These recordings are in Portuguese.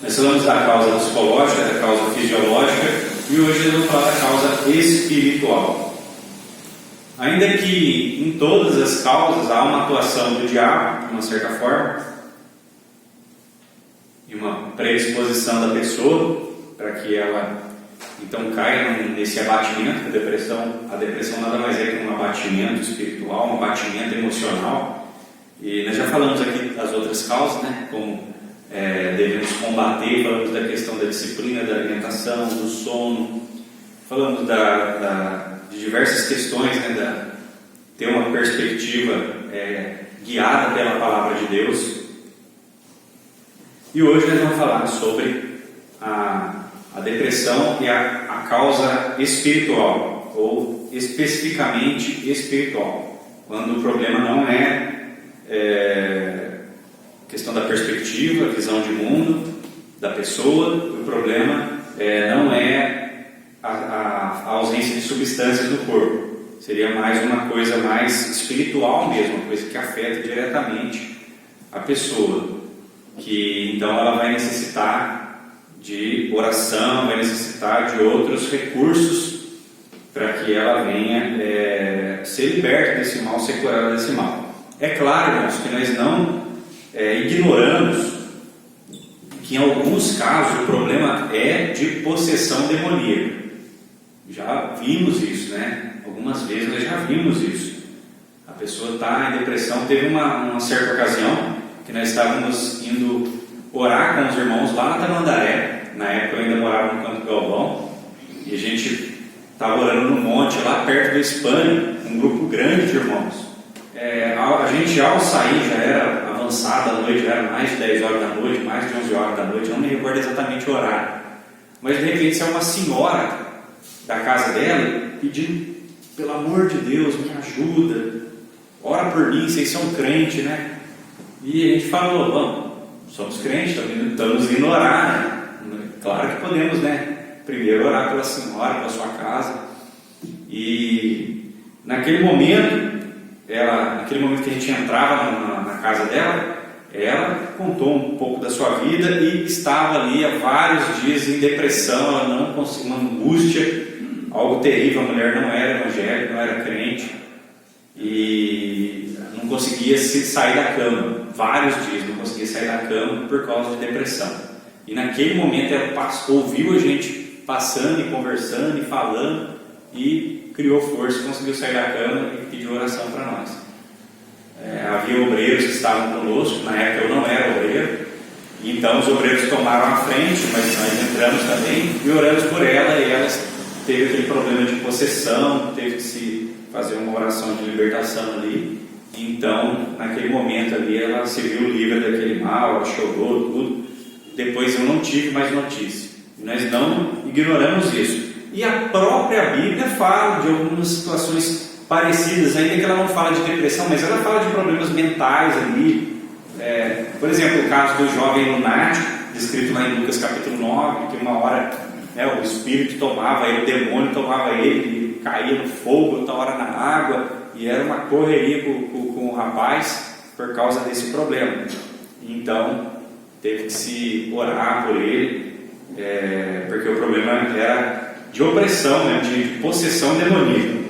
Nós falamos da causa psicológica, da causa fisiológica, e hoje nós vamos falar da causa espiritual. Ainda que em todas as causas há uma atuação do diabo, de uma certa forma, e uma predisposição da pessoa para que ela então caia nesse abatimento. A depressão nada mais é que um abatimento espiritual, um abatimento emocional. E nós já falamos aqui das outras causas, né? Como devemos combater, falamos da questão da disciplina, da alimentação, do sono, falamos de diversas questões, né? Ter uma perspectiva guiada pela palavra de Deus. E hoje nós vamos falar sobre a depressão e a causa espiritual, ou especificamente espiritual, quando o problema não é questão da perspectiva, visão de mundo da pessoa, o problema não é a ausência de substâncias no corpo, seria mais uma coisa mais espiritual mesmo, uma coisa que afeta diretamente a pessoa, que então ela vai necessitar de oração, vai necessitar de outros recursos para que ela venha ser liberta desse mal, ser curada desse mal. É claro, irmãos, que nós não ignoramos que em alguns casos o problema é de possessão demoníaca. Já vimos isso, né? Algumas vezes nós já vimos isso. A pessoa está em depressão. Teve uma certa ocasião que nós estávamos indo orar com os irmãos lá na Tamandaré. Na época eu ainda morava no Canto do Galvão, e a gente estava orando no monte, lá perto do Espanha, um grupo grande de irmãos. A gente, ao sair, já era avançada a noite, já era mais de 10 horas da noite, mais de 11 horas da noite, eu não me recordo exatamente o horário. Mas de repente saiu uma senhora da casa dela pedindo: pelo amor de Deus, me ajuda, ora por mim, vocês são crentes, né? E a gente falou: vamos, somos crentes, estamos indo orar, né? Claro que podemos, né? Primeiro orar pela senhora, pela sua casa. E naquele momento que a gente entrava na casa dela, ela contou um pouco da sua vida e estava ali há vários dias em depressão. Ela não conseguia, uma angústia, algo terrível. A mulher não era evangélica, não era crente e não conseguia sair da cama, vários dias não conseguia sair da cama por causa de depressão. E naquele momento ela ouviu a gente passando e conversando e falando, e criou força, conseguiu sair da cama e pediu oração para nós. Havia obreiros que estavam conosco, na época eu não era obreiro, e então os obreiros tomaram a frente, mas nós entramos também e oramos por ela, e ela teve aquele problema de possessão, teve que se fazer uma oração de libertação ali. Então naquele momento ali ela se viu livre daquele mal, ela chorou, tudo. Depois eu não tive mais notícia. Nós não ignoramos isso. E a própria Bíblia fala de algumas situações parecidas, ainda que ela não fala de depressão, mas ela fala de problemas mentais ali. Por exemplo, o caso do jovem lunático, descrito lá em Lucas capítulo 9, que uma hora o espírito tomava ele, o demônio tomava ele, caía no fogo, outra hora na água, e era uma correria com o rapaz por causa desse problema. Então teve que se orar por ele, porque o problema era de opressão, né, de possessão demoníaca.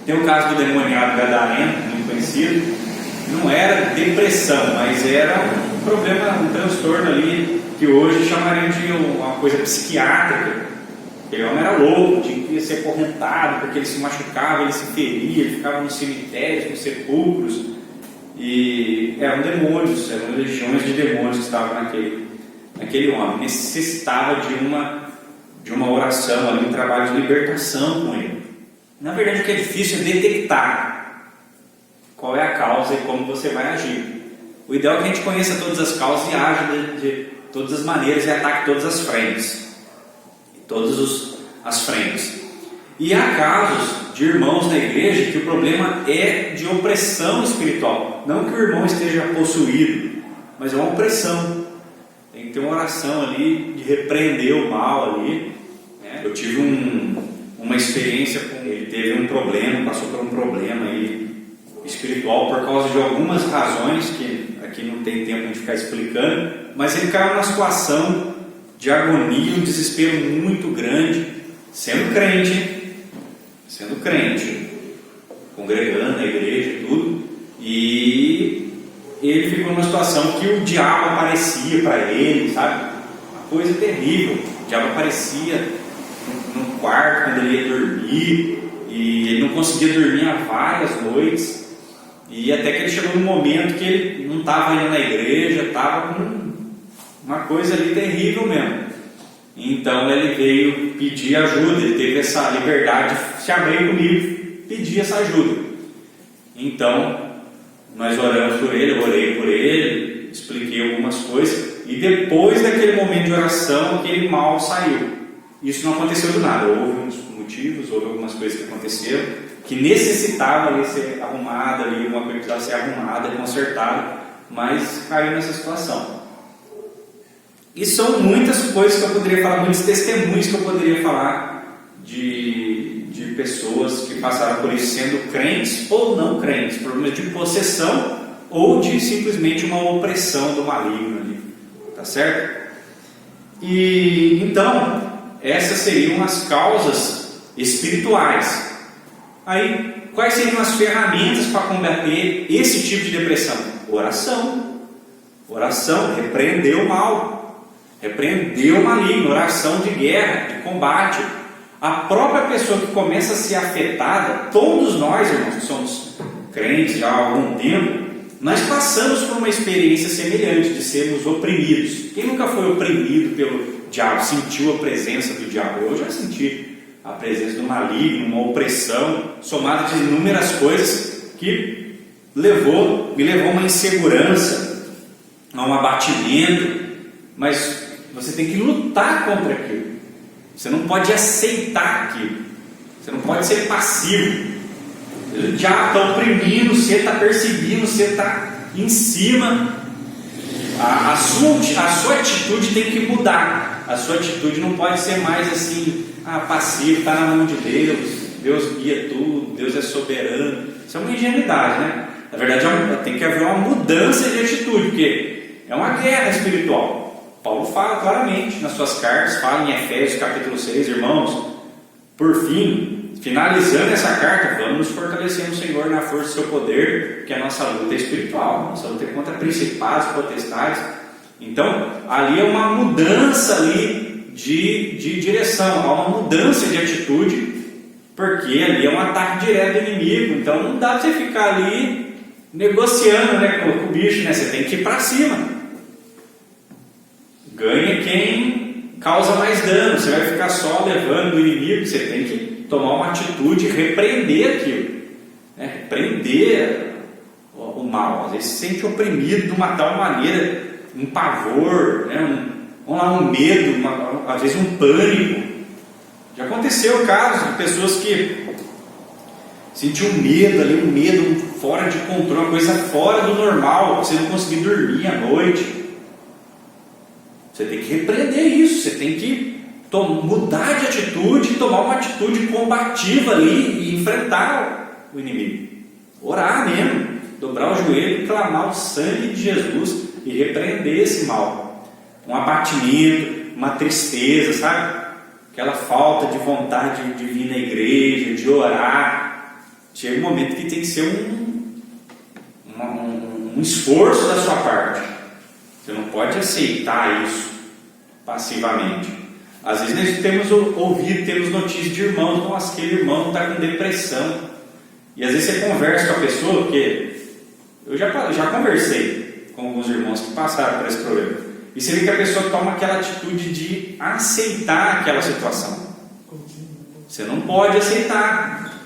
Tem o caso do demoniado gadareno, muito conhecido. Não era depressão, mas era um problema, um transtorno ali que hoje chamariam de uma coisa psiquiátrica. Aquele homem era louco, tinha que ser acorrentado porque ele se machucava, ele se feria, ele ficava nos cemitérios, nos sepulcros. E eram demônios, eram legiões de demônios que estavam naquele homem. Necessitava de uma oração, ali, um trabalho de libertação com ele. Na verdade, o que é difícil é detectar qual é a causa e como você vai agir. O ideal é que a gente conheça todas as causas e aja de todas as maneiras e ataque todas as frentes. As frentes. E há casos de irmãos na igreja que o problema é de opressão espiritual. Não que o irmão esteja possuído, mas é uma opressão. Tem que ter uma oração ali de repreender o mal ali. Eu tive uma experiência com ele, teve um problema, passou por um problema aí espiritual por causa de algumas razões que aqui não tem tempo de ficar explicando, mas ele caiu numa situação de agonia, um desespero muito grande, sendo crente, hein? Sendo crente, congregando na igreja e tudo, e ele ficou numa situação que o diabo aparecia para ele, sabe? Uma coisa terrível. O diabo aparecia no quarto quando ele ia dormir, e ele não conseguia dormir há várias noites, e até que ele chegou num momento que ele não estava indo na igreja, estava com uma coisa ali terrível mesmo. Então ele veio pedir ajuda, ele teve essa liberdade de se abrir comigo, pedir essa ajuda. Então nós oramos por ele, eu orei por ele, expliquei algumas coisas, e depois daquele momento de oração, aquele mal saiu. Isso não aconteceu do nada, houve uns motivos, houve algumas coisas que aconteceram, que necessitava ali ser arrumada, ali, uma coisa precisava ser arrumada, consertada, mas caiu nessa situação. E são muitas coisas que eu poderia falar, muitos testemunhos que eu poderia falar de pessoas que passaram por isso, sendo crentes ou não crentes, problemas de possessão ou de simplesmente uma opressão do maligno ali, tá certo? E então, essas seriam as causas espirituais. Aí, quais seriam as ferramentas para combater esse tipo de depressão? Oração, repreender o mal, repreender o maligno, oração de guerra, de combate. A própria pessoa que começa a ser afetada, todos nós, irmãos, que somos crentes já há algum tempo, nós passamos por uma experiência semelhante de sermos oprimidos. Quem nunca foi oprimido pelo diabo, sentiu a presença do diabo? Eu já senti a presença do maligno, uma opressão somada de inúmeras coisas que me levou a uma insegurança, a um abatimento, mas você tem que lutar contra aquilo. Você não pode aceitar aquilo, você não pode ser passivo. O diabo está oprimindo, você está perseguindo, você está em cima. A sua atitude tem que mudar. A sua atitude não pode ser mais assim, passivo, está na mão de Deus, Deus guia tudo, Deus é soberano. Isso é uma ingenuidade, né? Na verdade, tem que haver uma mudança de atitude, porque é uma guerra espiritual. Paulo fala claramente nas suas cartas, fala em Efésios capítulo 6, irmãos, por fim, finalizando essa carta, vamos nos fortalecer no Senhor na força do seu poder, porque a nossa luta é espiritual, a nossa luta é contra principados, potestades. Então, ali é uma mudança ali de direção, há uma mudança de atitude, porque ali é um ataque direto do inimigo. Então não dá para você ficar ali negociando, né, com o bicho, né? Você tem que ir para cima. Ganha quem causa mais dano. Você vai ficar só levando o inimigo. Você tem que tomar uma atitude e repreender aquilo, né? Repreender o mal. Às vezes se sente oprimido de uma tal maneira, um pavor, né? Um medo, às vezes um pânico. Já aconteceu casos de pessoas que sentiam medo ali, um medo fora de controle, uma coisa fora do normal, você não conseguir dormir à noite. Você tem que repreender isso, você tem que mudar de atitude, tomar uma atitude combativa ali e enfrentar o inimigo. Orar mesmo, dobrar o joelho e clamar o sangue de Jesus e repreender esse mal. Um abatimento, uma tristeza, sabe? Aquela falta de vontade de vir na igreja, de orar. Chega um momento que tem que ser um esforço da sua parte. Você não pode aceitar isso passivamente. Às vezes nós temos notícias de irmãos, nossa, aquele irmão está com depressão. E às vezes você conversa com a pessoa, porque eu já conversei com alguns irmãos que passaram por esse problema. E você vê que a pessoa toma aquela atitude de aceitar aquela situação. Você não pode aceitar.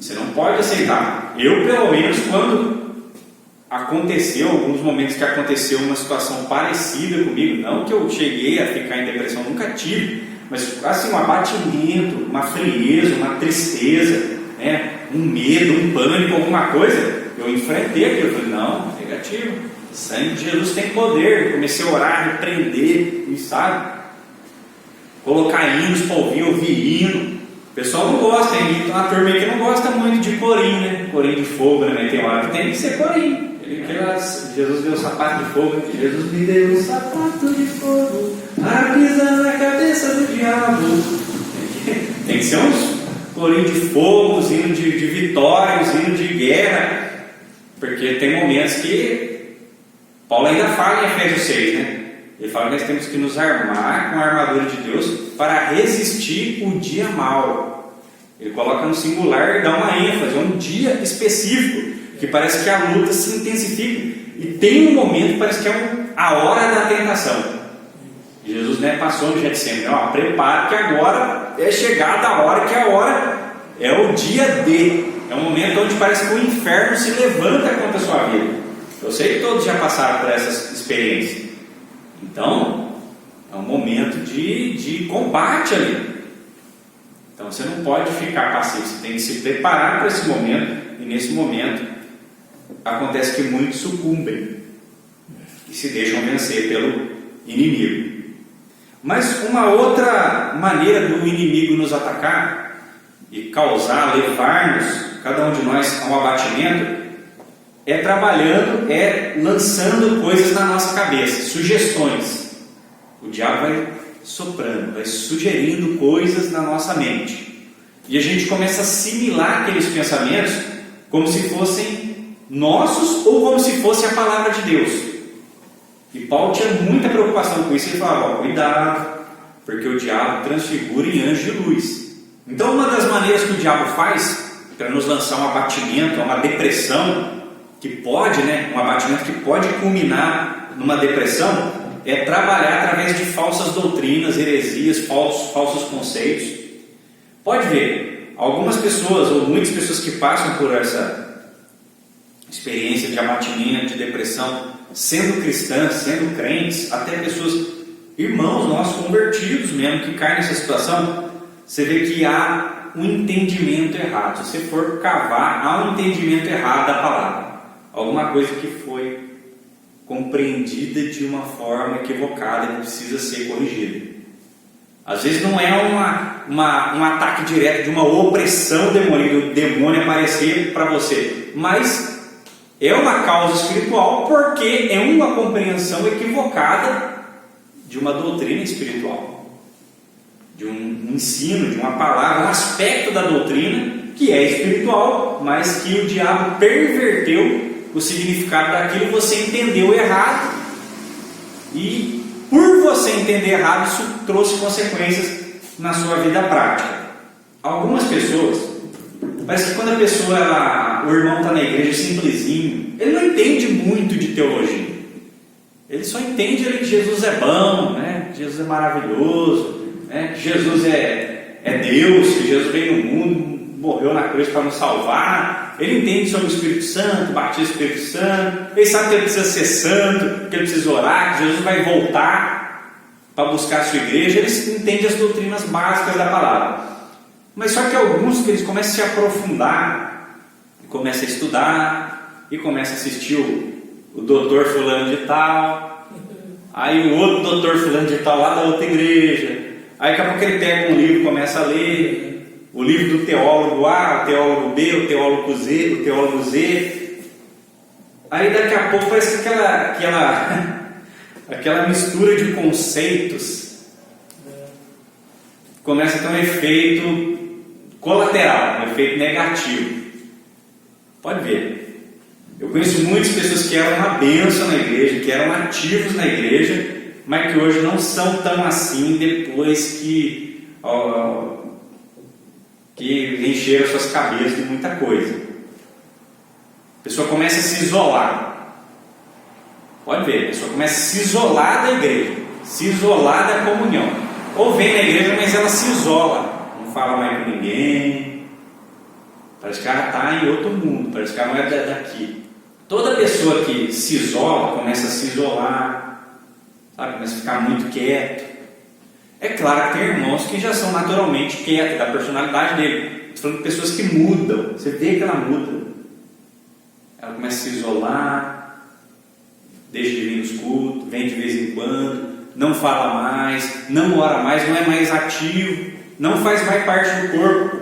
Você não pode aceitar. Eu, pelo menos, quando aconteceu, alguns momentos que aconteceu uma situação parecida comigo, não que eu cheguei a ficar em depressão, nunca tive, mas assim, um abatimento, uma frieza, uma tristeza, né? Um medo, um pânico, alguma coisa, eu enfrentei aquilo. Eu falei, não, negativo. O sangue de Jesus tem poder. Eu comecei a orar, repreender, e sabe? Colocar hinos para ouvir hino. O pessoal não gosta, tem uma turma aí que não gosta muito de corim, né? Corim de fogo, né? Tem hora que tem que ser corim. Jesus deu o sapato de fogo. Jesus me deu um sapato de fogo para pisar na cabeça do diabo. Tem que ser uns corinhos de fogo, uns hinos de vitória, uns hinos de guerra. Porque tem momentos que Paulo ainda fala em Efésios 6, né? Ele fala que nós temos que nos armar com a armadura de Deus para resistir o dia mau. Ele coloca no singular e dá uma ênfase, é um dia específico, que parece que a luta se intensifica. E tem um momento que parece que é a hora da tentação. E Jesus, né, passou no Getsemane, ó, prepara que agora é chegada a hora, que a hora é o dia D. É um momento onde parece que o inferno se levanta contra a sua vida. Eu sei que todos já passaram por essas experiências. Então, é um momento de combate ali. Então, você não pode ficar passivo, você tem que se preparar para esse momento. E nesse momento, acontece que muitos sucumbem e se deixam vencer pelo inimigo. Mas uma outra maneira do inimigo nos atacar e causar, levar-nos, cada um de nós, a um abatimento, é trabalhando, é lançando coisas na nossa cabeça, sugestões. O diabo vai soprando, vai sugerindo coisas na nossa mente. E a gente começa a assimilar aqueles pensamentos como se fossem nossos ou como se fosse a palavra de Deus. E Paulo tinha muita preocupação com isso. Ele falava, ó, cuidado, porque o diabo transfigura em anjo de luz. Então, uma das maneiras que o diabo faz para nos lançar um abatimento, uma depressão, que pode, né, um abatimento que pode culminar numa depressão, é trabalhar através de falsas doutrinas, heresias, falsos conceitos. Pode ver, algumas pessoas, ou muitas pessoas que passam por essa experiência de abatimento, de depressão, sendo cristãs, sendo crentes, até pessoas, irmãos nossos convertidos mesmo, que caem nessa situação, você vê que há um entendimento errado. Se você for cavar, há um entendimento errado da palavra. Alguma coisa que foi compreendida de uma forma equivocada e precisa ser corrigida. Às vezes não é um ataque direto de uma opressão demoníaca, do demônio aparecer para você, mas é uma causa espiritual porque é uma compreensão equivocada de uma doutrina espiritual, de um ensino, de uma palavra, um aspecto da doutrina que é espiritual, mas que o diabo perverteu o significado daquilo, você entendeu errado, e por você entender errado, isso trouxe consequências na sua vida prática. Algumas pessoas, parece que quando a pessoa, o irmão está na igreja simplesinho, ele não entende muito de teologia, ele só entende ali que Jesus é bom, né? Que Jesus é maravilhoso, né? Que Jesus é Deus, que Jesus veio no mundo, morreu na cruz para nos salvar. Ele entende sobre o Espírito Santo, batismo do Espírito Santo, ele sabe que ele precisa ser santo, que ele precisa orar, que Jesus vai voltar para buscar a sua igreja. Eles entendem as doutrinas básicas da palavra. Mas só que alguns que eles começam a se aprofundar, e começam a estudar, e começam a assistir o doutor fulano de tal, aí o outro doutor fulano de tal lá da outra igreja, aí daqui a pouco ele pega um livro e começa a ler o livro do teólogo A, o teólogo B, o teólogo Z. Aí daqui a pouco parece que aquela mistura de conceitos começa a ter um efeito colateral, um efeito negativo. Pode ver. Eu conheço muitas pessoas que eram uma bênção na igreja, que eram ativos na igreja, mas que hoje não são tão assim depois que encheram suas cabeças de muita coisa. A pessoa começa a se isolar. Pode ver, a pessoa começa a se isolar da igreja, se isolar da comunhão. Ou vem na igreja, mas ela se isola, não fala mais com ninguém. Parece que ela está em outro mundo, parece que ela não é daqui. Toda pessoa que se isola, começa a se isolar, sabe? Começa a ficar muito quieto. É claro que tem irmãos que já são naturalmente quietos, da personalidade dele. Estou falando de pessoas que mudam, você vê que ela muda. Ela começa a se isolar, deixa de vir nos cultos, vem de vez em quando, não fala mais, não ora mais, não é mais ativo, não faz mais parte do corpo.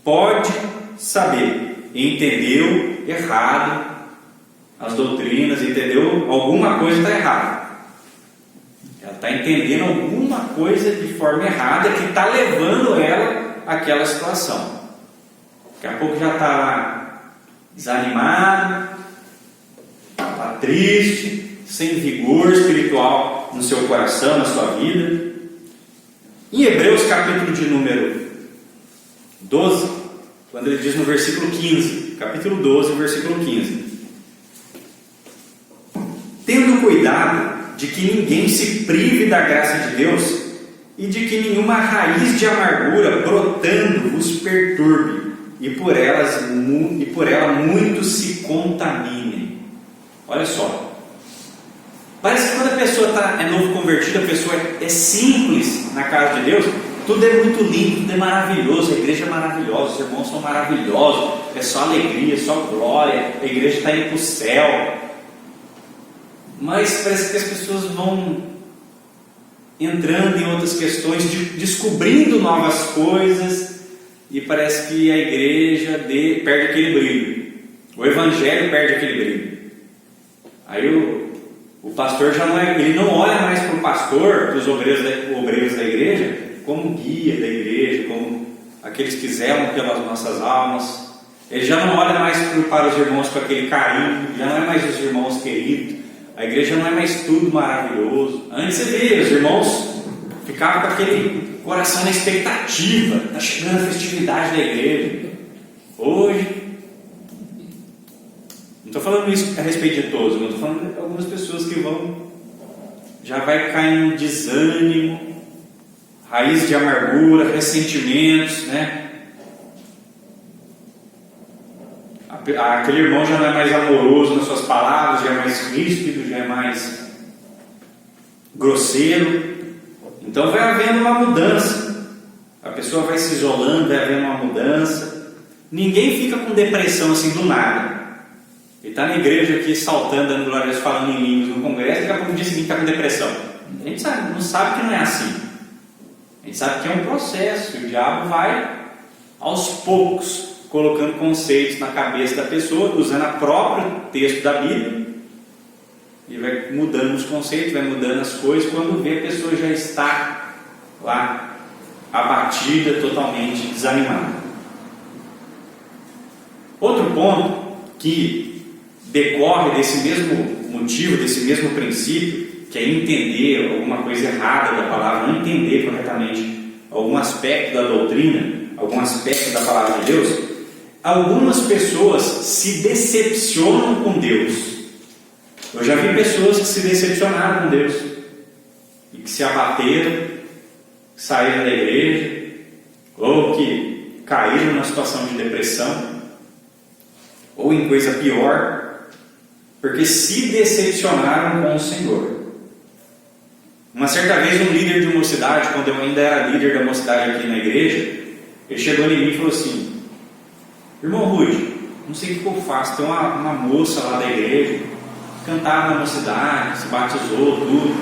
Pode saber, entendeu errado, as doutrinas, entendeu? Alguma coisa está errada. Ela está entendendo alguma coisa de forma errada que está levando ela àquela situação. Daqui a pouco já está lá desanimado, está triste, sem vigor espiritual no seu coração, na sua vida. Em Hebreus capítulo de número 12, quando ele diz no versículo 15, capítulo 12, versículo 15: tendo cuidado de que ninguém se prive da graça de Deus e de que nenhuma raiz de amargura brotando vos perturbe e por ela muitos se contaminem. Olha só, parece que quando a pessoa é novo convertida, a pessoa é simples na casa de Deus, tudo é muito lindo, tudo é maravilhoso, a igreja é maravilhosa, os irmãos são maravilhosos, é só alegria, só glória, a igreja está indo para o céu. Mas parece que as pessoas vão entrando em outras questões, descobrindo novas coisas, e parece que a igreja perde aquele brilho, o evangelho perde aquele brilho. Aí o pastor já ele não olha mais para o pastor, para os obreiros da igreja, como guia da igreja, como aqueles que zelam pelas nossas almas. Ele já não olha mais para os irmãos com aquele carinho, já não é mais os irmãos queridos. A igreja não é mais tudo maravilhoso. Antes você vê, os irmãos ficavam com aquele coração na expectativa, está chegando a festividade da igreja. Hoje, não estou falando isso a respeito de todos, não estou falando de algumas pessoas que já vai cair em desânimo, raiz de amargura, ressentimentos, né? Aquele irmão já não é mais amoroso nas suas palavras, já é mais ríspido, já é mais grosseiro. Então vai havendo uma mudança, a pessoa vai se isolando, vai havendo uma mudança. Ninguém fica com depressão assim do nada. Ele está na igreja aqui saltando, dando glória a Deus, falando em línguas no congresso, e daqui a pouco no dia seguinte está com depressão. A gente não sabe que não é assim. A gente sabe que é um processo, que o diabo vai aos poucos colocando conceitos na cabeça da pessoa, usando o próprio texto da Bíblia, e vai mudando os conceitos, vai mudando as coisas. Quando vê, a pessoa já está lá abatida, totalmente desanimada. Outro ponto que decorre desse mesmo motivo, desse mesmo princípio, que é entender alguma coisa errada da palavra, não entender corretamente algum aspecto da doutrina, algum aspecto da palavra de Deus. Algumas pessoas se decepcionam com Deus. Eu já vi pessoas que se decepcionaram com Deus e que se abateram, que saíram da igreja, ou que caíram numa situação de depressão, ou em coisa pior, porque se decepcionaram com o Senhor. Uma certa vez um líder de mocidade, quando eu ainda era líder da mocidade aqui na igreja, ele chegou em mim e falou assim: irmão Rude, não sei o que eu faço, tem uma moça lá da igreja, cantava na mocidade, se batizou, tudo,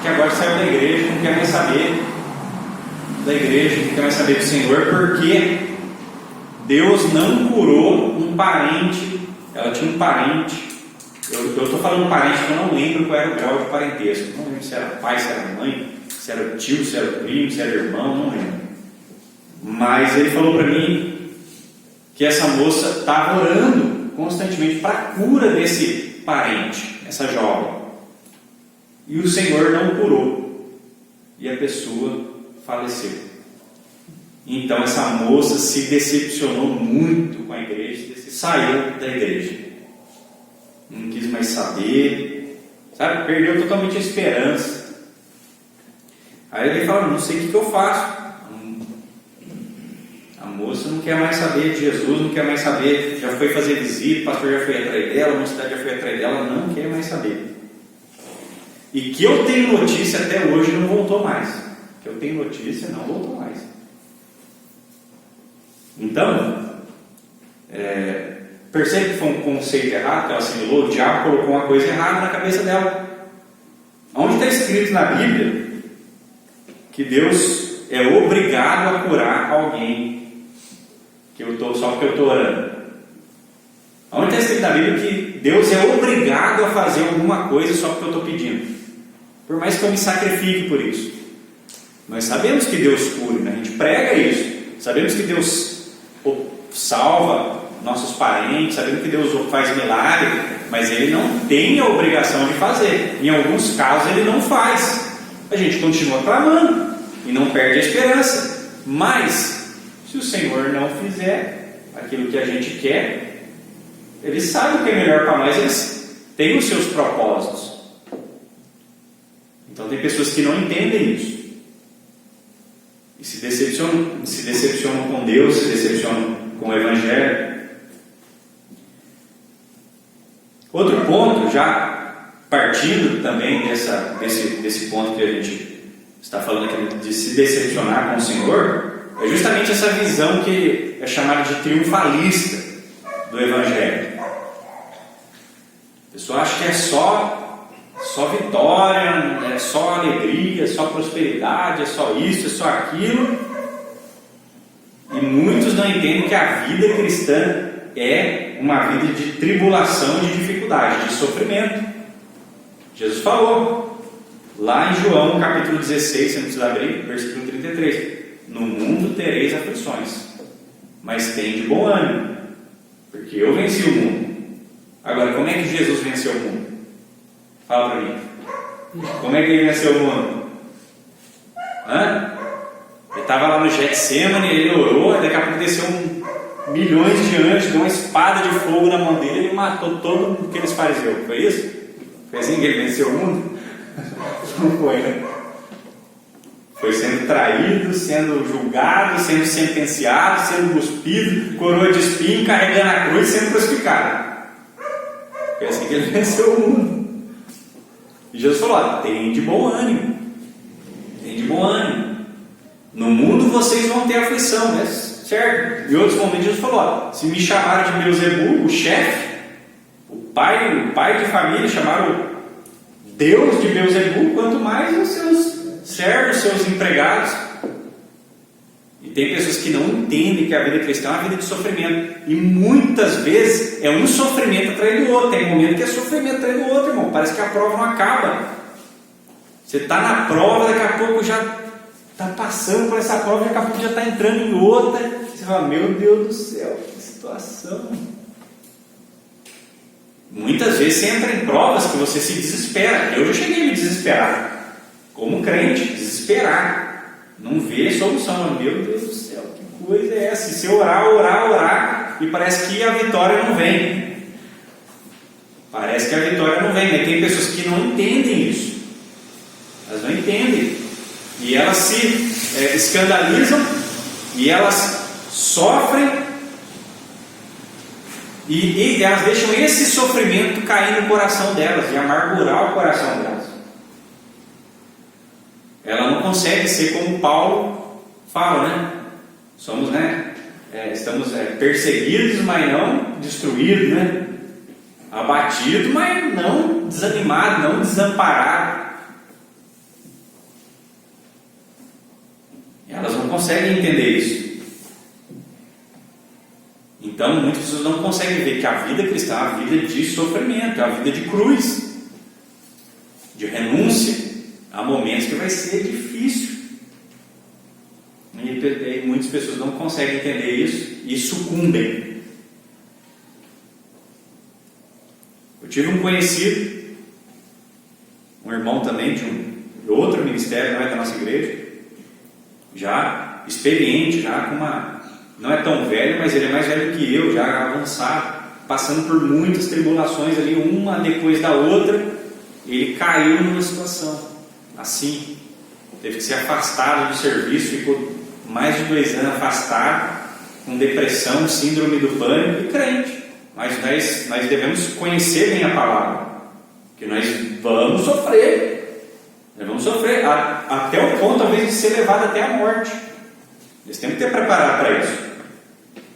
que agora saiu da igreja, não quer mais saber da igreja, não quer mais saber do Senhor, porque Deus não curou um parente. Ela tinha um parente, eu estou falando parente que eu não lembro qual era o grau de parentesco, não lembro se era pai, se era mãe, se era tio, se era primo, se era irmão, não lembro. Mas ele falou para mim que essa moça estava orando constantemente para a cura desse parente, essa jovem, e o Senhor não curou, e a pessoa faleceu. Então essa moça se decepcionou muito com a igreja, saiu da igreja, não quis mais saber, sabe? Perdeu totalmente a esperança. Aí ele fala: não sei o que eu faço. A moça não quer mais saber de Jesus, não quer mais saber, já foi fazer visita, o pastor já foi atrás dela, a mocidade já foi atrás dela, não quer mais saber. E que eu tenho notícia até hoje, não voltou mais. Que eu tenho notícia, não voltou mais. Então, percebe que foi um conceito errado que ela assimilou? O diabo colocou uma coisa errada na cabeça dela. Onde está escrito na Bíblia que Deus é obrigado a curar alguém só porque eu estou orando? Onde está escrito na Bíblia que Deus é obrigado a fazer alguma coisa só porque eu estou pedindo, por mais que eu me sacrifique por isso. Nós sabemos que Deus cura, né? A gente prega isso, sabemos que Deus salva nossos parentes, sabemos que Deus faz milagre, mas Ele não tem a obrigação de fazer. Em alguns casos Ele não faz. A gente continua clamando e não perde a esperança, mas se o Senhor não fizer aquilo que a gente quer, Ele sabe o que é melhor para nós, Ele tem os seus propósitos. Então tem pessoas que não entendem isso e se decepcionam com Deus, se decepcionam com o Evangelho. Outro ponto, já partindo também desse ponto que a gente está falando aqui, de se decepcionar com o Senhor, é justamente essa visão que é chamada de triunfalista do Evangelho. A pessoa acha que é só vitória, é só alegria, é só prosperidade, é só isso, é só aquilo. E muitos não entendem que a vida cristã é uma vida de tribulação, de dificuldade, de sofrimento. Jesus falou lá em João capítulo 16, você não precisa abrir, versículo 33: no mundo tereis aflições, mas tem de bom ânimo, porque eu venci o mundo. Agora, como é que Jesus venceu o mundo? Fala para mim. Como é que ele venceu o mundo? Ele estava lá no Getsemane, ele orou, daqui a pouco desceu milhões de anjos, deu uma espada de fogo na mão dele e matou todo aqueles fariseus. Foi isso? Foi assim que ele venceu o mundo? Não foi, né? Foi sendo traído, sendo julgado, sendo sentenciado, sendo cuspido, coroa de espinho, carregando a cruz, sendo crucificado. Foi assim que ele venceu o mundo. E Jesus falou: tem de bom ânimo. Tem de bom ânimo. No mundo vocês vão ter aflição, né? Certo? Em outros momentos Jesus falou: se me chamaram de Beelzebul, o chefe, o pai de família, chamaram Deus de Beelzebul, quanto mais os seus servos, seus empregados. E tem pessoas que não entendem que a vida cristã é uma vida de sofrimento, e muitas vezes é um sofrimento atrás do outro. Tem momento que é sofrimento atrás do outro, irmão. Parece que a prova não acaba. Você está na prova, daqui a pouco já está passando por essa prova, daqui a pouco já está entrando em outra. Você fala: meu Deus do céu, que situação. Muitas vezes você entra em provas que você se desespera. Eu já cheguei a me desesperar, como crente, desesperar, não vê solução. Meu Deus do céu, que coisa é essa? E se orar, e parece que a vitória não vem. Parece que a vitória não vem, mas tem pessoas que não entendem isso. Elas não entendem. E elas se escandalizam, e elas sofrem, e elas deixam esse sofrimento cair no coração delas e amargurar o coração delas. Ela não consegue ser como Paulo fala, né? Somos, estamos perseguidos, mas não destruídos, né? Abatidos, mas não desanimados, não desamparados. Elas não conseguem entender isso. Então muitas pessoas não conseguem ver que a vida cristã é uma vida de sofrimento, é uma vida de cruz, de renúncia. Há momentos que vai ser difícil, e muitas pessoas não conseguem entender isso e sucumbem. Eu tive um conhecido, um irmão também de outro ministério, não é da nossa igreja, já experiente, já com não é tão velho, mas ele é mais velho que eu, já avançado, passando por muitas tribulações ali, uma depois da outra. Ele caiu numa situação assim, teve que ser afastado do serviço, ficou mais de 2 anos afastado, com depressão, síndrome do pânico, e crente. Mas nós devemos conhecer bem a palavra, que nós vamos sofrer, até o ponto talvez de ser levado até a morte. Nós temos que ter preparado para isso,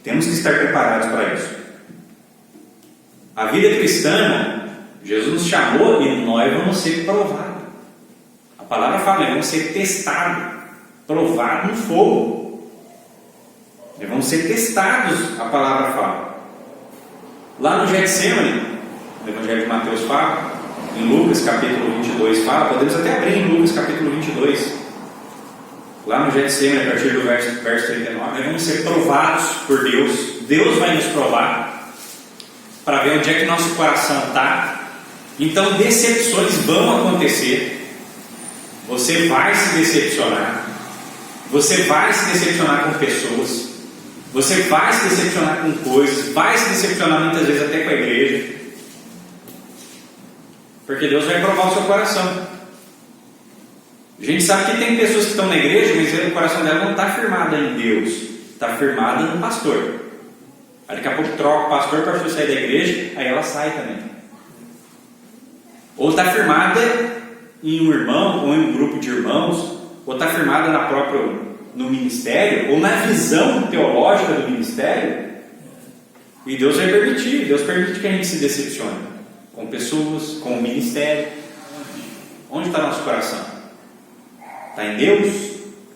temos que estar preparados para isso. A vida cristã, Jesus nos chamou e nós vamos ser provados. A palavra fala, nós vamos ser testados, provados no fogo. Nós vamos ser testados, a palavra fala. Lá no Getsemane, no Evangelho de Mateus fala, em Lucas capítulo 22 fala, podemos até abrir em Lucas capítulo 22, lá no Getsemane, a partir do verso 39, nós vamos ser provados por Deus. Deus vai nos provar para ver onde é que nosso coração está. Então decepções vão acontecer, você vai se decepcionar, você vai se decepcionar com pessoas, você vai se decepcionar com coisas, vai se decepcionar muitas vezes até com a igreja, porque Deus vai provar o seu coração. A gente sabe que tem pessoas que estão na igreja, mas o coração dela não está firmado em Deus, está firmado no pastor. Aí daqui a pouco troca o pastor sair da igreja, aí ela sai também. Ou está firmada em um irmão, ou em um grupo de irmãos, ou está firmada no ministério, ou na visão teológica do ministério, e Deus vai permitir. Deus permite que a gente se decepcione com pessoas, com o ministério. Onde está nosso coração? Está em Deus?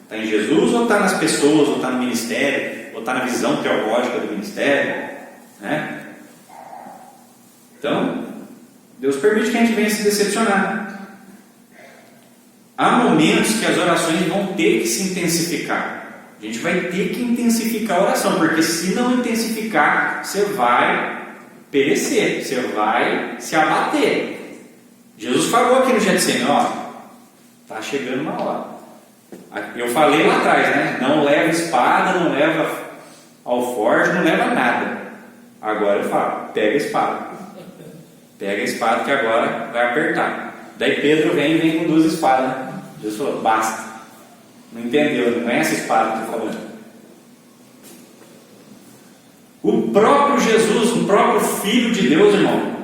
Está em Jesus? Ou está nas pessoas? Ou está no ministério? Ou está na visão teológica do ministério? Né? Então, Deus permite que a gente venha se decepcionar. Há momentos que as orações vão ter que se intensificar. A gente vai ter que intensificar a oração, porque se não intensificar, você vai perecer, você vai se abater. Jesus falou aqui no Getsemane, está chegando uma hora. Eu falei lá atrás, né? Não leva espada, não leva alforje, não leva nada. Agora eu falo, pega a espada. Pega a espada que agora vai apertar. Daí Pedro vem com 2 espadas, né? Jesus falou, basta. Não entendeu, não é essa espada que eu estou falando. O próprio Jesus, o próprio Filho de Deus, irmão,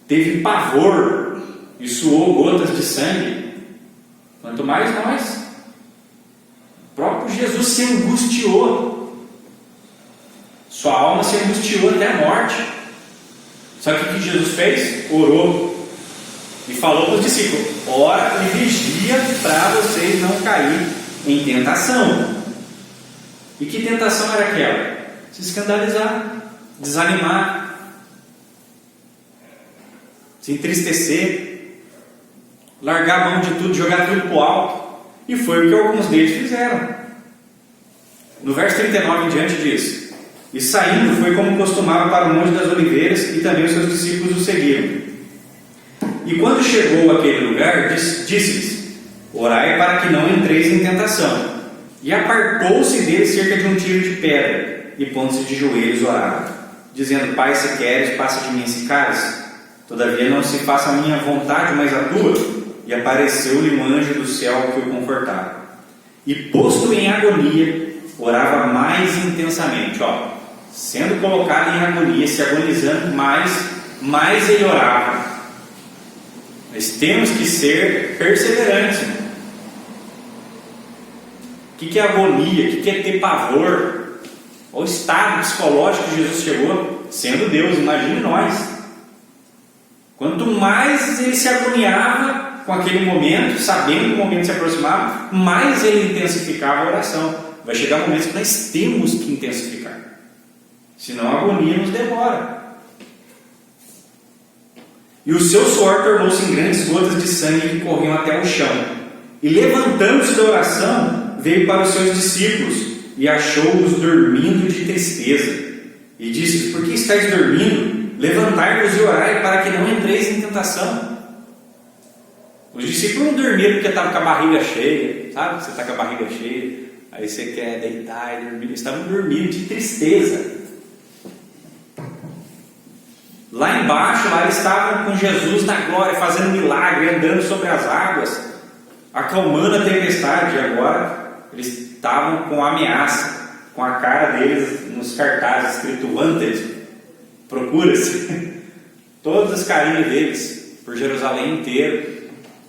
teve pavor e suou gotas de sangue. Quanto mais nós. O próprio Jesus se angustiou. Sua alma se angustiou até a morte. Sabe o que Jesus fez? Orou e falou para os discípulos: ora e vigia para vocês não caírem em tentação. E que tentação era aquela? Se escandalizar, desanimar, se entristecer, largar a mão de tudo, jogar tudo para o alto. E foi o que alguns deles fizeram. No verso 39 em diante diz: e saindo foi como costumava para o Monte das Oliveiras, e também os seus discípulos o seguiram. E quando chegou àquele lugar, disse-lhes: orai para que não entreis em tentação. E apartou-se dele cerca de um tiro de pedra, e pondo-se de joelhos orava, dizendo: Pai, se queres, passa de mim esse cálice. Todavia não se faça a minha vontade, mas a tua. E apareceu-lhe um anjo do céu que o confortava. E posto em agonia, orava mais intensamente. Sendo colocado em agonia, se agonizando mais ele orava. Nós temos que ser perseverantes. O que é agonia? O que é ter pavor? Olha o estado psicológico que Jesus chegou, sendo Deus, imagine nós. Quanto mais ele se agoniava com aquele momento, sabendo que o momento se aproximava, mais ele intensificava a oração. Vai chegar momentos que nós temos que intensificar, senão a agonia nos devora. E o seu suor tornou-se em grandes gotas de sangue que corriam até o chão. E levantando-se da oração, veio para os seus discípulos e achou-os dormindo de tristeza. E disse: por que estáis dormindo? Levantai-vos e orai para que não entreis em tentação. Os discípulos não dormiram porque estavam com a barriga cheia. Sabe? Você está com a barriga cheia, aí você quer deitar e dormir. Eles estavam dormindo de tristeza. Lá embaixo, lá eles estavam com Jesus na glória, fazendo milagre, andando sobre as águas, acalmando a tempestade. E agora eles estavam com ameaça, com a cara deles nos cartazes escrito "Wanted", procura-se. Todas as carinhas deles por Jerusalém inteiro,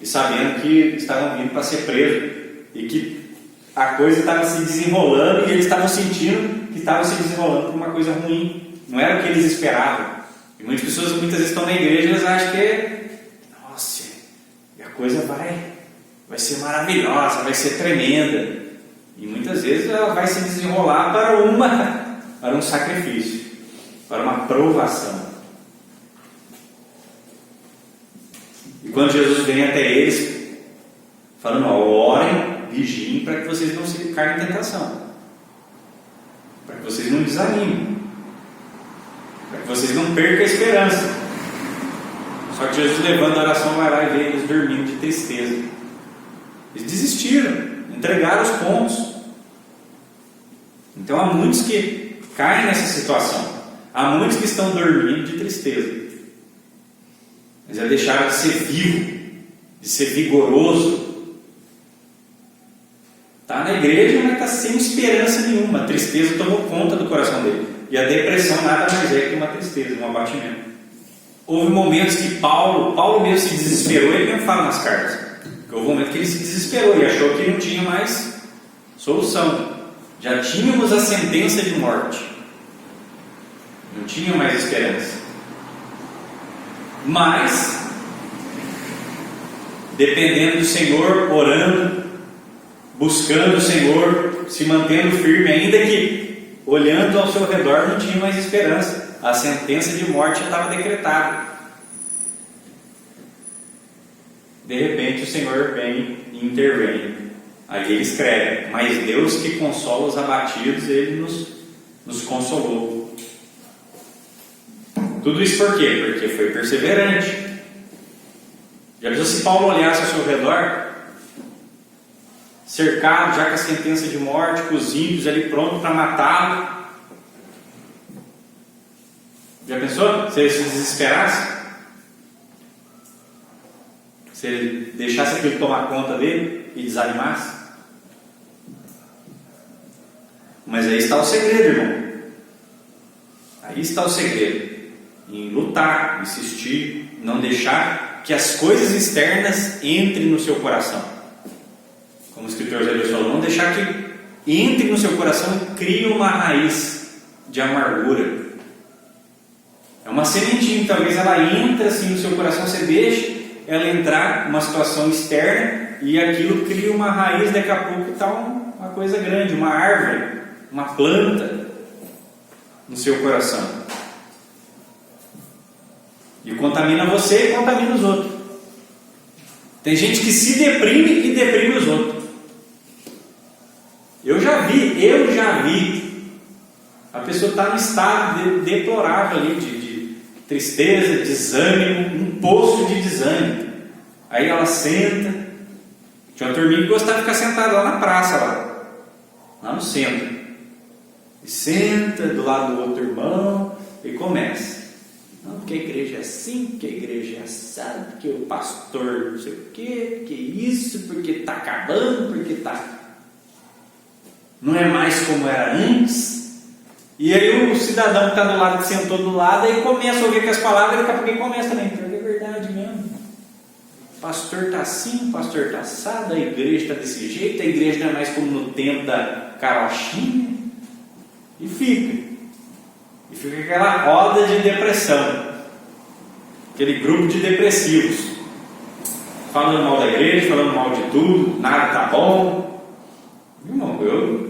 e sabendo que estavam vindo para ser presos, e que a coisa estava se desenrolando, e eles estavam sentindo que estava se desenrolando por uma coisa ruim. Não era o que eles esperavam. E muitas pessoas muitas vezes estão na igreja e elas acham que, nossa, a coisa vai ser maravilhosa, vai ser tremenda. E muitas vezes ela vai se desenrolar para um sacrifício, para uma provação. E quando Jesus vem até eles, falando, orem, vigiem, para que vocês não se caiam em tentação, para que vocês não desanimem, para que vocês não percam a esperança. Só que Jesus, levando a oração, vai lá e vê eles dormindo de tristeza. Eles desistiram, entregaram os pontos. Então há muitos que caem nessa situação. Há muitos que estão dormindo de tristeza. Mas já deixaram de ser vivo, de ser vigoroso. Está na igreja, mas está sem esperança nenhuma. A tristeza tomou conta do coração dele. E a depressão nada mais é que uma tristeza, um abatimento. Houve momentos que Paulo mesmo se desesperou, ele mesmo fala nas cartas. Que houve um momento que ele se desesperou e achou que não tinha mais solução. Já tínhamos a sentença de morte. Não tinha mais esperança. Mas, dependendo do Senhor, orando, buscando o Senhor, se mantendo firme, ainda que olhando ao seu redor não tinha mais esperança. A sentença de morte já estava decretada. De repente o Senhor vem e intervém. Aí ele escreve: mas Deus que consola os abatidos, Ele nos consolou. Tudo isso por quê? Porque foi perseverante. Já pensou se Paulo olhasse ao seu redor, cercado já com a sentença de morte, com os ímpios ali prontos para matá-lo? Já pensou? Se ele se desesperasse? Se ele deixasse aquilo tomar conta dele e desanimasse? Mas aí está o segredo, irmão. Aí está o segredo. Em lutar, insistir, não deixar que as coisas externas entrem no seu coração. Como o escritor Zé falou, não deixar que entre no seu coração e crie uma raiz de amargura. É uma sementinha, talvez ela entre assim no seu coração, você deixa ela entrar numa situação externa e aquilo cria uma raiz, daqui a pouco está uma coisa grande, uma árvore, uma planta no seu coração. E contamina você e contamina os outros. Tem gente que se deprime e deprime os outros. Eu já vi. A pessoa está num estado deplorável ali, de tristeza, desânimo, um poço de desânimo. Aí ela senta. Tinha uma turminha que gostava de ficar sentada lá na praça, lá no centro. E senta do lado do outro irmão e começa. Não, porque a igreja é assim, porque a igreja é assada, porque o pastor não sei o quê, que isso, porque está acabando, porque está... não é mais como era antes. E aí o cidadão que está do lado, que sentou do lado, aí começa a ouvir aquelas palavras, e daqui a pouco ele começa também, porque é verdade mesmo. O pastor está assim, o pastor está assado, a igreja está desse jeito, a igreja não é mais como no tempo da carochinha. E fica aquela roda de depressão, aquele grupo de depressivos, falando mal da igreja, falando mal de tudo, nada está bom. Irmão,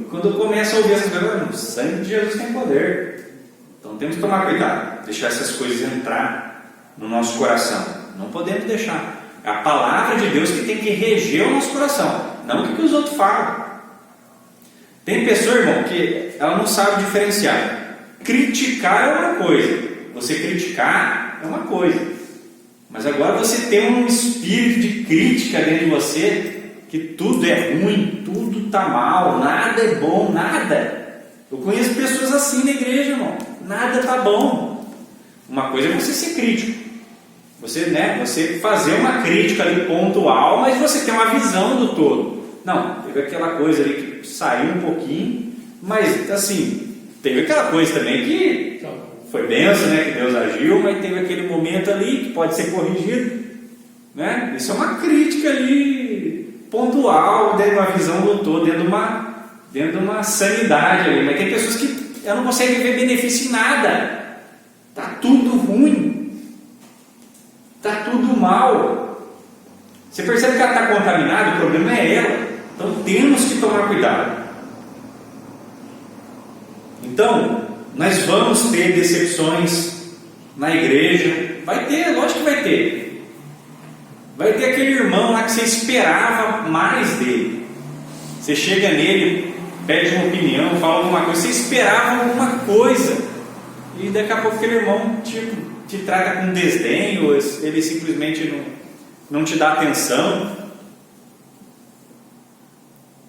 quando eu começo a ouvir essas coisas, o sangue de Jesus tem poder. Então temos que tomar cuidado, deixar essas coisas entrar no nosso coração. Não podemos deixar. É a palavra de Deus que tem que reger o nosso coração, não o que os outros falam. Tem pessoa, irmão, que ela não sabe diferenciar. Criticar é uma coisa, você criticar é uma coisa, mas agora você tem um espírito de crítica dentro de você, que tudo é ruim, tudo está mal, nada é bom, nada. Eu conheço pessoas assim na igreja, irmão, nada está bom. Uma coisa é você ser crítico, você fazer uma crítica ali pontual, mas você tem uma visão do todo. Não, teve aquela coisa ali que saiu um pouquinho, mas assim... Teve aquela coisa também que foi benção, né, que Deus agiu, mas teve aquele momento ali que pode ser corrigido, né? Isso é uma crítica ali pontual, dentro de uma visão do todo, dentro de uma sanidade ali. Mas tem pessoas que ela não consegue ver benefício em nada. Tá tudo ruim, tá tudo mal. Você percebe que ela está contaminada, o problema é ela. Então temos que tomar cuidado. Então, nós vamos ter decepções na igreja. Vai ter, lógico que vai ter. Vai ter aquele irmão lá que você esperava mais dele. Você chega nele, pede uma opinião, fala alguma coisa, você esperava alguma coisa, e daqui a pouco aquele irmão te trata com desdém, ou ele simplesmente não te dá atenção.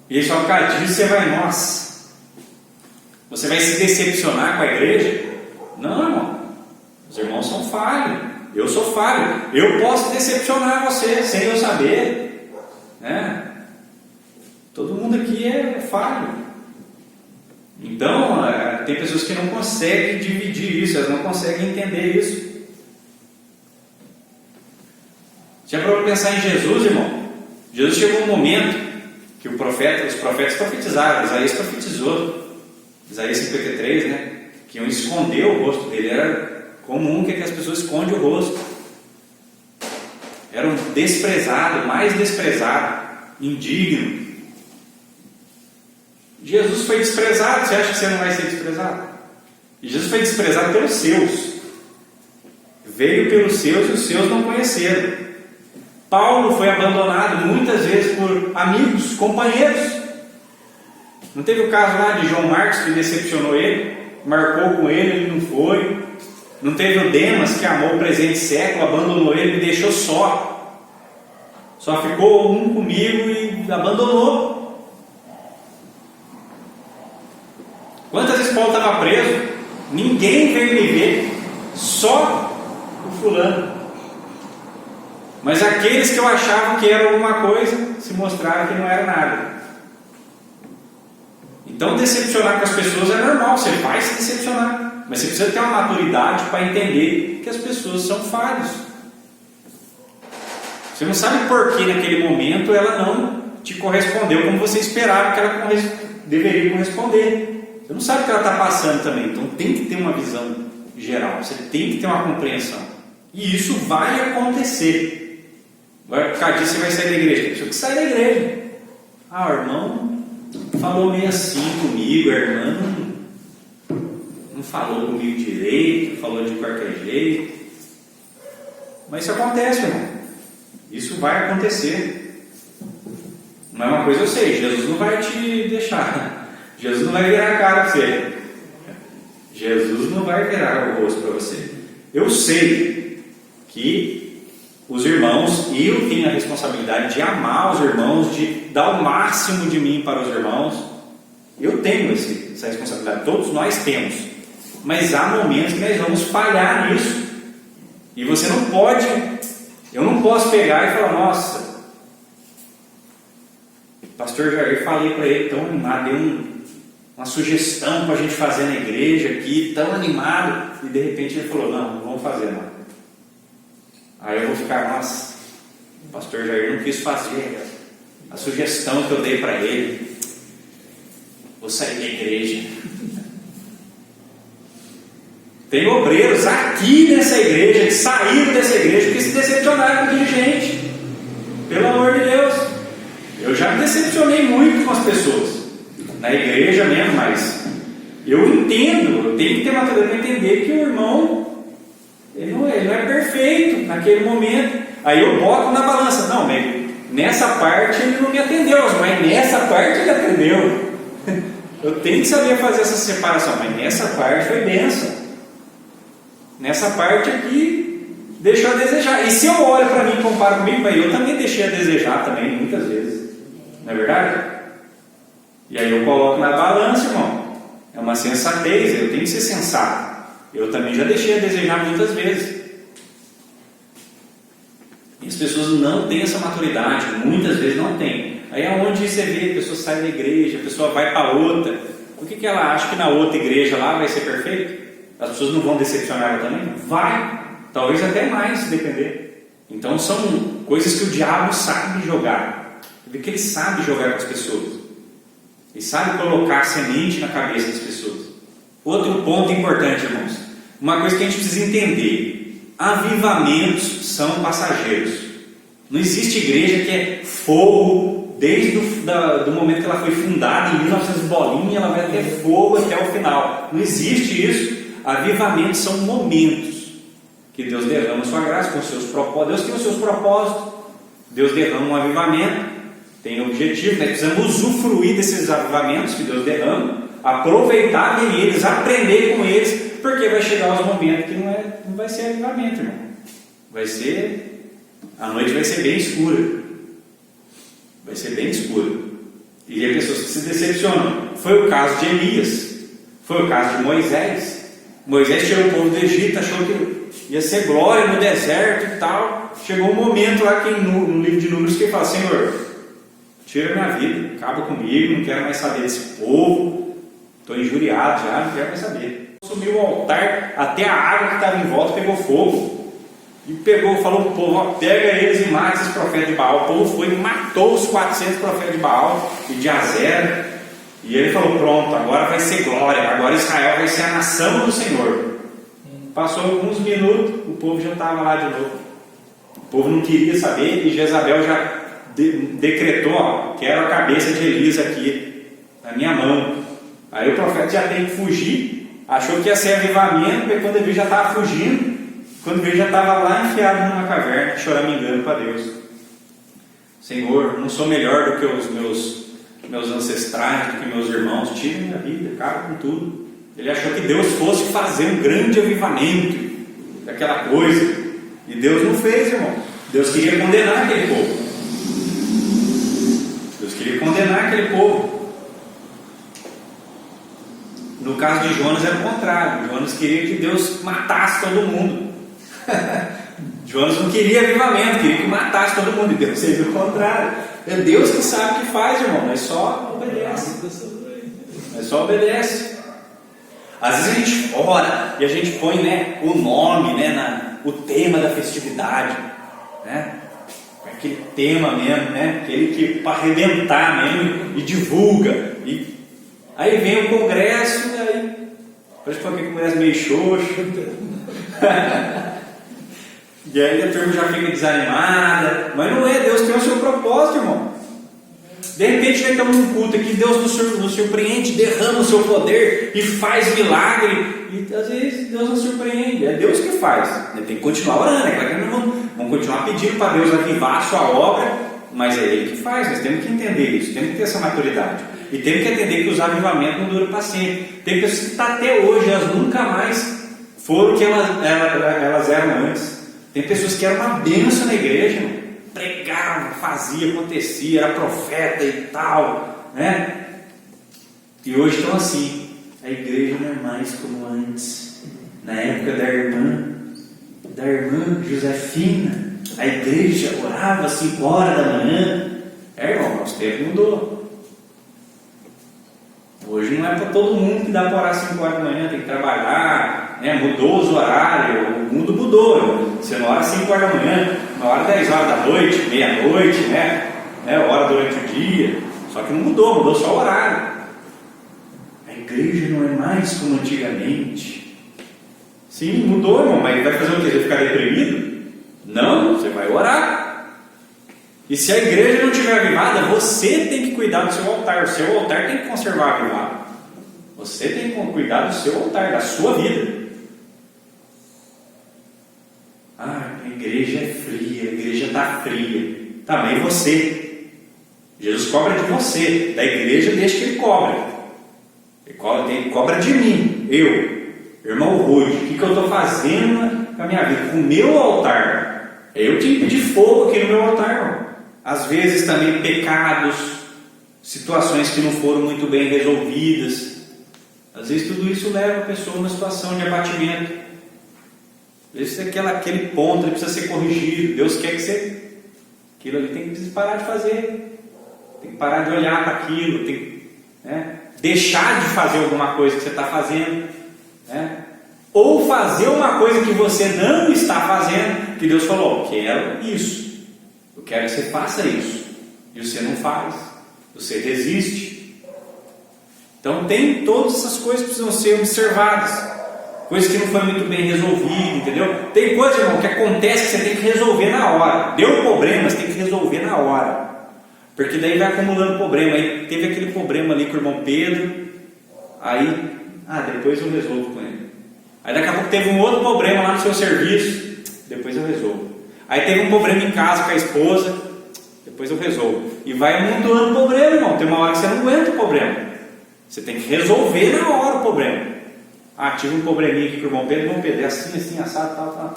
E só por causa disso você vai, nossa, você vai se decepcionar com a igreja? Não, irmão. Os irmãos são falhos. Eu sou falho. Eu posso decepcionar você sem eu saber, né? Todo mundo aqui é falho. Então, tem pessoas que não conseguem dividir isso, elas não conseguem entender isso. Já para pensar em Jesus, irmão? Jesus chegou um momento que os profetas profetizaram, Isaías profetizou, Isaías 53, né? Que iam esconder o rosto dele. Era comum que as pessoas escondem o rosto. Era um desprezado, mais desprezado, indigno. Jesus foi desprezado. Você acha que você não vai ser desprezado? E Jesus foi desprezado pelos seus. Veio pelos seus e os seus não conheceram. Paulo foi abandonado muitas vezes por amigos, companheiros. Não teve o caso lá de João Marcos que decepcionou ele, marcou com ele não foi. Não teve o Demas que amou o presente século, abandonou ele, me deixou só. Só ficou um comigo e abandonou. Quantas vezes Paulo estava preso, ninguém veio me ver, só o fulano. Mas aqueles que eu achava que era alguma coisa, se mostraram que não era nada. Então decepcionar com as pessoas é normal, você vai se decepcionar. Mas você precisa ter uma maturidade para entender que as pessoas são falhas. Você não sabe por que naquele momento ela não te correspondeu como você esperava que ela deveria corresponder. Você não sabe o que ela está passando também. Então tem que ter uma visão geral. Você tem que ter uma compreensão. E isso vai acontecer. Por causa disso você vai sair da igreja. Tem pessoa que sai da igreja. Ah, o irmão falou meio assim comigo, a irmã não falou comigo direito, falou de qualquer jeito. Mas isso acontece, irmão. Isso vai acontecer. Não é uma coisa, eu sei, Jesus não vai te deixar. Jesus não vai virar a cara para você. Jesus não vai virar o rosto para você. Eu sei que os irmãos, eu tenho a responsabilidade de amar os irmãos, de dar o máximo de mim para os irmãos. Eu tenho essa responsabilidade, todos nós temos. Mas há momentos que nós vamos falhar nisso. E você não pode, eu não posso pegar e falar, nossa, pastor Jair, falei para ele tão animado, deu uma sugestão para a gente fazer na igreja aqui, tão animado, e de repente ele falou, não vamos fazer não. Aí eu vou ficar, nossa, o pastor Jair não quis fazer a sugestão que eu dei para ele, vou sair da igreja. Tem obreiros aqui nessa igreja que saíram dessa igreja porque se decepcionaram com o dirigente. Pelo amor de Deus. Eu já me decepcionei muito com as pessoas. Na igreja mesmo, mas eu entendo, eu tenho que ter maturidade para entender que o irmão, ele não é perfeito naquele momento. Aí eu boto na balança. Não, nessa parte ele não me atendeu, mas nessa parte ele atendeu. Eu tenho que saber fazer essa separação, mas nessa parte foi bênção. Nessa parte aqui, deixou a desejar. E se eu olho para mim e comparo comigo, mas eu também deixei a desejar também, muitas vezes. Não é verdade? E aí eu coloco na balança, irmão. É uma sensatez, eu tenho que ser sensato. Eu também já deixei a desejar muitas vezes. E as pessoas não têm essa maturidade, muitas vezes não têm. Aí é onde você vê, a pessoa sai da igreja, a pessoa vai para outra. Por que ela acha que na outra igreja lá vai ser perfeito? As pessoas não vão decepcionar ela também? Vai, talvez até mais, se depender. Então são coisas que o diabo sabe jogar. Que ele sabe jogar com as pessoas. Ele sabe colocar semente na cabeça das pessoas. Outro ponto importante, irmãos. Uma coisa que a gente precisa entender. Avivamentos são passageiros. Não existe igreja que é fogo desde do momento que ela foi fundada, em 1900 bolinha, ela vai ter fogo até o final. Não existe isso. Avivamentos são momentos que Deus derrama a sua graça com os seus propósitos. Deus tem os seus propósitos. Deus derrama um avivamento, tem objetivo, nós precisamos usufruir desses avivamentos que Deus derrama, aproveitar eles, aprender com eles, porque vai chegar os momentos que não vai ser avivamento, irmão. A noite vai ser bem escura. Vai ser bem escura. E há pessoas que se decepcionam. Foi o caso de Elias, foi o caso de Moisés. Moisés tirou o povo do Egito, achou que ia ser glória no deserto e tal. Chegou um momento lá que no livro de Números que ele fala: Senhor, tira minha vida, acaba comigo, não quero mais saber desse povo, estou injuriado já, não quero mais saber. Sumiu o altar, até a água que estava em volta pegou fogo. E falou para o povo: ó, pega eles e mata esses profetas de Baal. O povo foi e matou os 400 profetas de Baal e de Azera. E ele falou: pronto, agora vai ser glória, agora Israel vai ser a nação do Senhor. Passou alguns minutos, o povo já estava lá de novo. O povo não queria saber e Jezabel já decretou: ó, quero a cabeça de Elias aqui na minha mão. Aí o profeta já tem que fugir, achou que ia ser avivamento, mas quando ele viu já estava fugindo. Quando veio já estava lá enfiado numa caverna, choramingando para Deus: Senhor, não sou melhor do que os meus ancestrais, do que meus irmãos, tira minha vida, acaba com tudo. Ele achou que Deus fosse fazer um grande avivamento daquela coisa, e Deus não fez, irmão. Deus queria condenar aquele povo. Deus queria condenar aquele povo. No caso de Jonas era o contrário. Jonas queria que Deus matasse todo mundo. Jonas não queria avivamento, queria que matasse todo mundo, e Deus fez o contrário. É Deus que sabe o que faz, irmão, mas só obedece. Mas só obedece. Às vezes a gente ora e a gente põe, o nome, o tema da festividade, aquele tema mesmo, aquele que para arrebentar mesmo, e divulga. E aí vem o congresso, e aí parece que foi aquele congresso meio xoxo. E aí a turma já fica desanimada. Mas não é, Deus tem o seu propósito, irmão. De repente nós estamos num culto aqui, Deus nos surpreende, derrama o seu poder e faz milagre. E às vezes Deus nos surpreende, é Deus que faz. Tem que continuar orando, é claro que nós vamos continuar pedindo para Deus avivar a sua obra, mas é Ele que faz. Nós temos que entender isso, temos que ter essa maturidade. E temos que entender que os avivamentos não duram para sempre. Tem pessoas que estão até hoje, elas nunca mais foram o que elas eram antes. Tem pessoas que eram uma bênção na igreja, pregavam, fazia, acontecia, era profeta e tal, e hoje estão assim. A igreja não é mais como antes. Na época da irmã Josefina, a igreja orava às 5 horas da manhã. Irmão, nosso tempo mudou. Hoje não é para todo mundo que dá para orar às 5 horas da manhã, tem que trabalhar, mudou os horários, o mundo mudou. Você não ora às 5 horas da manhã, não ora 10 horas da noite, meia-noite, ora durante o dia. Só que não mudou só o horário. A igreja não é mais como antigamente. Sim, mudou, irmão, mas vai fazer o quê? Você vai ficar deprimido? Não, você vai orar. E se a igreja não estiver avivada, você tem que cuidar do seu altar. O seu altar tem que conservar avivado. Você tem que cuidar do seu altar, da sua vida. A igreja é fria, a igreja está fria. Também você. Jesus cobra de você. Da igreja deixa que Ele cobra. Ele cobra de mim. Irmão Rude, o que eu estou fazendo com a minha vida? Com o meu altar. Eu tinha que pedir fogo aqui no meu altar, irmão. Às vezes também pecados, situações que não foram muito bem resolvidas. Às vezes tudo isso leva a pessoa a uma situação de abatimento. Às vezes aquele ponto ele precisa ser corrigido. Deus quer que você... Aquilo ali tem que parar de fazer. Tem que parar de olhar para aquilo. Tem que deixar de fazer alguma coisa que você está fazendo. Ou fazer uma coisa que você não está fazendo. Que Deus falou: quero isso. Eu quero que você faça isso. E você não faz. Você resiste. Então tem todas essas coisas que precisam ser observadas. Coisas que não foi muito bem resolvidas, entendeu? Tem coisa, irmão, que acontece que você tem que resolver na hora. Deu problema, você tem que resolver na hora. Porque daí vai acumulando problema. Aí teve aquele problema ali com o irmão Pedro. Aí, depois eu resolvo com ele. Aí daqui a pouco teve um outro problema lá no seu serviço. Depois eu resolvo. Aí teve um problema em casa com a esposa. depois eu resolvo. E vai amontoando o problema, irmão. Tem uma hora que você não aguenta o problema. Você tem que resolver na hora o problema. Ah, tive um probleminha aqui com o irmão Pedro, é assim, assado, tal.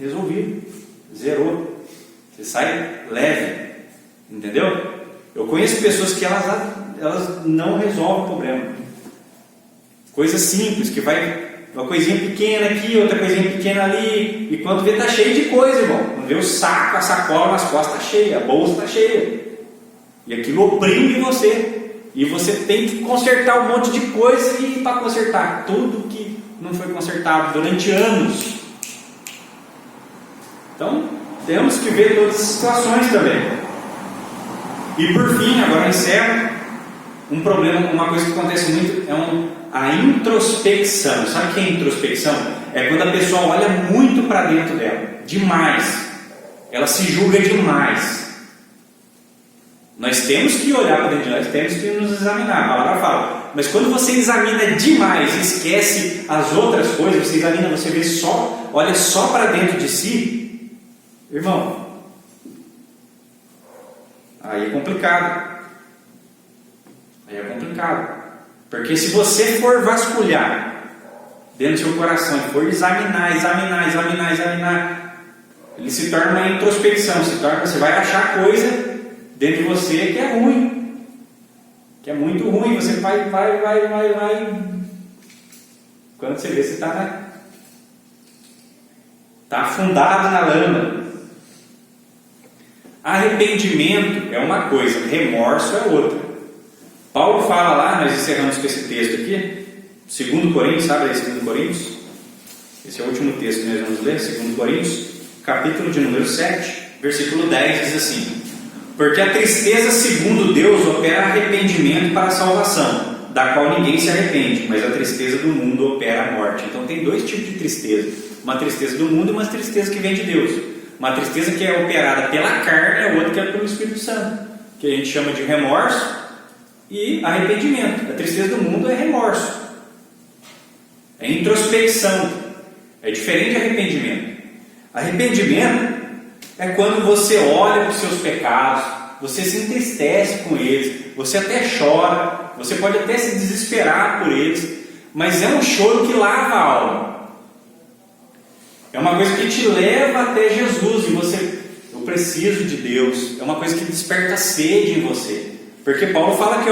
Resolvi. Zerou. Você sai leve. Entendeu? Eu conheço pessoas que elas não resolvem o problema. Coisa simples, que vai uma coisinha pequena aqui, outra coisinha pequena ali, e quando vê tá cheio de coisa, irmão. Quando vê o saco, a sacola nas costas tá cheia, a bolsa tá cheia. E aquilo oprime você. E você tem que consertar um monte de coisa e para consertar tudo que não foi consertado durante anos. Então, temos que ver todas as situações também. E por fim, agora encerro, um problema, uma coisa que acontece muito é a introspecção. Sabe o que é introspecção? É quando a pessoa olha muito para dentro dela, demais. Ela se julga demais. Nós temos que olhar para dentro de nós, temos que nos examinar, a palavra fala. Mas quando você examina demais e esquece as outras coisas, você examina, você vê só, olha só para dentro de si, irmão, aí é complicado. Porque se você for vasculhar dentro do seu coração e for examinar, ele se torna uma introspecção, você vai achar coisa dentro de você que é ruim, que é muito ruim. Você vai. Quando você vê, você está afundado na lama. Arrependimento é uma coisa, remorso é outra. Paulo fala lá, nós encerramos com esse texto aqui, 2 Coríntios, sabe aí 2 Coríntios? Esse é o último texto que nós vamos ler, 2 Coríntios, capítulo de número 7, versículo 10, diz assim: porque a tristeza segundo Deus opera arrependimento para a salvação, da qual ninguém se arrepende, mas a tristeza do mundo opera a morte. Então tem dois tipos de tristeza, uma tristeza do mundo e uma tristeza que vem de Deus. Uma tristeza que é operada pela carne e a outra que é pelo Espírito Santo, que a gente chama de remorso e arrependimento. A tristeza do mundo é remorso, é introspecção, é diferente de arrependimento. Arrependimento é quando você olha para os seus pecados, você se entristece com eles, você até chora, você pode até se desesperar por eles, mas é um choro que lava a alma. É uma coisa que te leva até Jesus e você, eu preciso de Deus. É uma coisa que desperta sede em você. Porque Paulo fala aqui,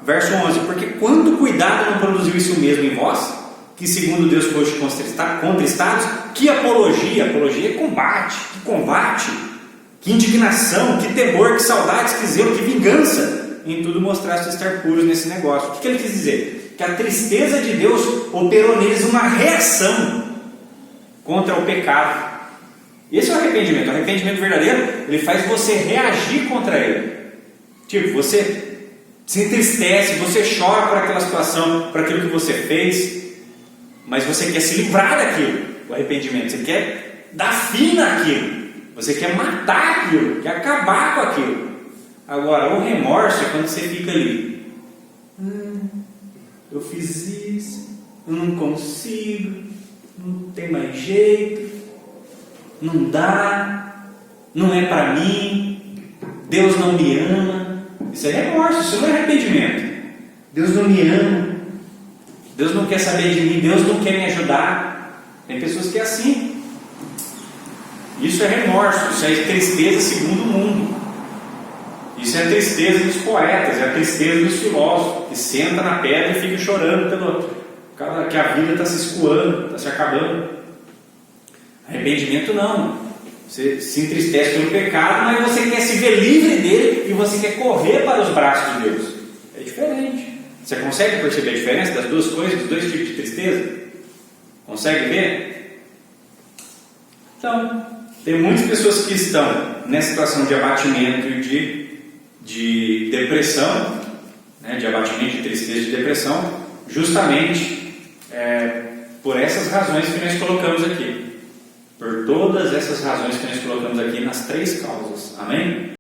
verso 11: porque quanto cuidado não produziu isso mesmo em vós, que segundo Deus foste contristados? Que apologia é combate, que indignação, que temor, que saudades, que zelo, que vingança, em tudo mostraste estar puros nesse negócio. O que ele quis dizer? Que a tristeza de Deus operou neles uma reação contra o pecado. Esse é o arrependimento. O arrependimento verdadeiro, ele faz você reagir contra ele. Tipo, você se entristece, você chora por aquela situação, por aquilo que você fez, mas você quer se livrar daquilo. O arrependimento, você quer dar fim naquilo, você quer matar aquilo, quer acabar com aquilo. Agora, o remorso é quando você fica ali, eu fiz isso, eu não consigo, não tem mais jeito, não dá, não é para mim, Deus não me ama. Isso é remorso, isso não é arrependimento. Deus não me ama, Deus não quer saber de mim, Deus não quer me ajudar. Tem pessoas que é assim. Isso é remorso, isso é tristeza segundo o mundo. Isso é a tristeza dos poetas, é a tristeza dos filósofos, que senta na pedra e fica chorando que a vida está se escoando, está se acabando. Arrependimento não. Você se entristece pelo pecado, mas você quer se ver livre dele e você quer correr para os braços de Deus. É diferente. Você consegue perceber a diferença das duas coisas, dos dois tipos de tristeza? Consegue ver? Então, tem muitas pessoas que estão nessa situação de abatimento e de depressão, né, de abatimento, de tristeza e de depressão, justamente por essas razões que nós colocamos aqui. Por todas essas razões que nós colocamos aqui nas 3 causas. Amém?